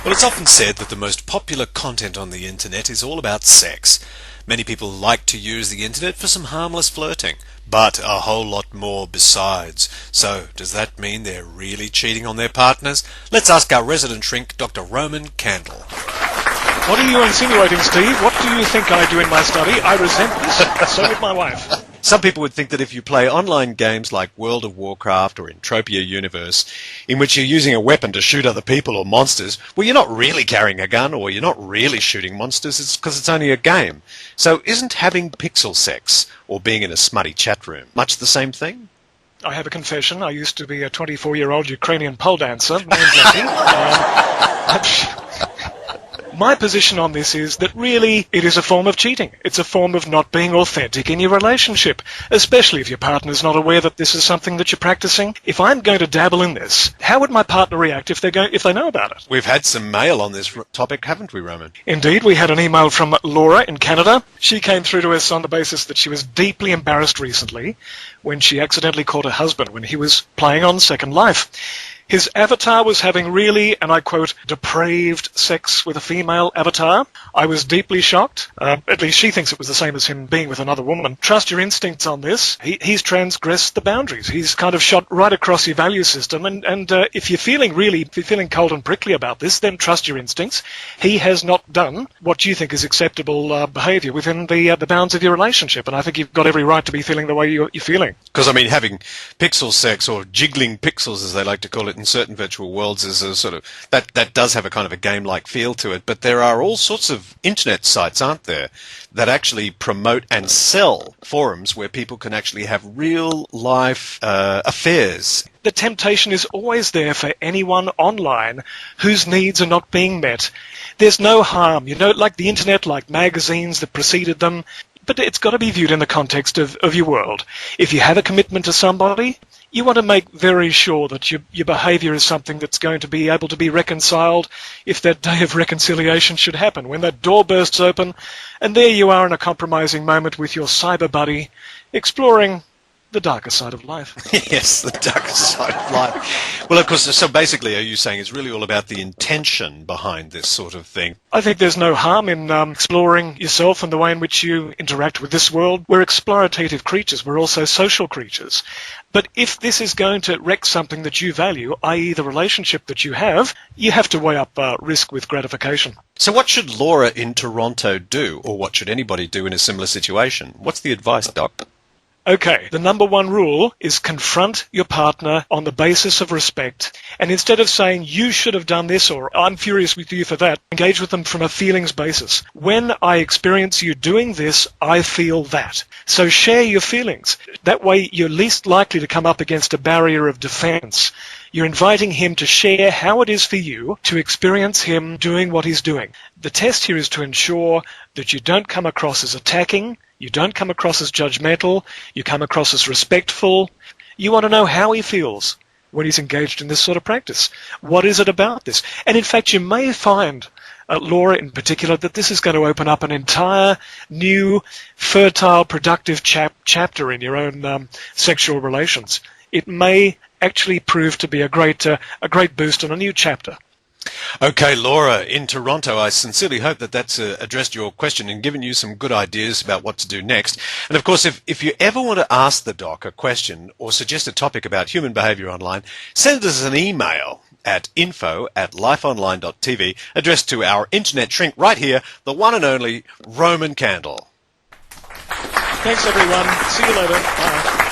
Well, it's often said that the most popular content on the internet is all about sex. Many people like to use the internet for some harmless flirting, but a whole lot more besides. So, does that mean they're really cheating on their partners? Let's ask our resident shrink, Dr. Roman Candle. What are you insinuating, Steve? What do you think I do in my study? I resent this. So would my wife. Some people would think that if you play online games like World of Warcraft or Entropia Universe, in which you're using a weapon to shoot other people or monsters, well, you're not really carrying a gun or you're not really shooting monsters, it's because it's only a game. So isn't having pixel sex or being in a smutty chat room much the same thing? I have a confession. I used to be a 24-year-old Ukrainian pole dancer named Lucky. My position on this is that really it is a form of cheating. It's a form of not being authentic in your relationship, especially if your partner's not aware that this is something that you're practicing. If I'm going to dabble in this, how would my partner react if they know about it? We've had some mail on this topic, haven't we, Roman? Indeed, we had an email from Laura in Canada. She came through to us on the basis that she was deeply embarrassed recently when she accidentally caught her husband when he was playing on Second Life. His avatar was having really, and I quote, depraved sex with a female avatar. I was deeply shocked. At least she thinks it was the same as him being with another woman. Trust your instincts on this. He's transgressed the boundaries. He's kind of shot right across your value system. And if you're feeling cold and prickly about this, then trust your instincts. He has not done what you think is acceptable behavior within the bounds of your relationship. And I think you've got every right to be feeling the way you're feeling. Because, I mean, having pixel sex, or jiggling pixels as they like to call it in certain virtual worlds, is a sort of that does have a kind of a game-like feel to it. But there are all sorts of internet sites, aren't there, that actually promote and sell forums where people can actually have real-life affairs. The temptation is always there for anyone online whose needs are not being met. There's no harm, like the internet, like magazines that preceded them. But it's got to be viewed in the context of your world. If you have a commitment to somebody, you want to make very sure that your behaviour is something that's going to be able to be reconciled if that day of reconciliation should happen, when that door bursts open, and there you are in a compromising moment with your cyber buddy, exploring the darker side of life. Yes, the darker side of life. Well, of course, so basically, are you saying it's really all about the intention behind this sort of thing? I think there's no harm in exploring yourself and the way in which you interact with this world. We're explorative creatures. We're also social creatures. But if this is going to wreck something that you value, i.e. the relationship that you have to weigh up risk with gratification. So what should Laura in Toronto do, or what should anybody do in a similar situation? What's the advice, Doc? Okay, the number one rule is confront your partner on the basis of respect. And instead of saying, you should have done this, or I'm furious with you for that, engage with them from a feelings basis. When I experience you doing this, I feel that. So share your feelings. That way you're least likely to come up against a barrier of defense. You're inviting him to share how it is for you to experience him doing what he's doing. The test here is to ensure that you don't come across as attacking, you don't come across as judgmental, you come across as respectful. You want to know how he feels when he's engaged in this sort of practice. What is it about this? And in fact, you may find, Laura in particular, that this is going to open up an entire new, fertile, productive chapter in your own sexual relations. It may actually prove to be a great boost on a new chapter. Okay, Laura, in Toronto, I sincerely hope that that's addressed your question and given you some good ideas about what to do next. And of course, if you ever want to ask the doc a question or suggest a topic about human behaviour online, send us an email at info@lifeonline.tv, addressed to our internet shrink right here, the one and only Roman Candle. Thanks, everyone. See you later. Bye.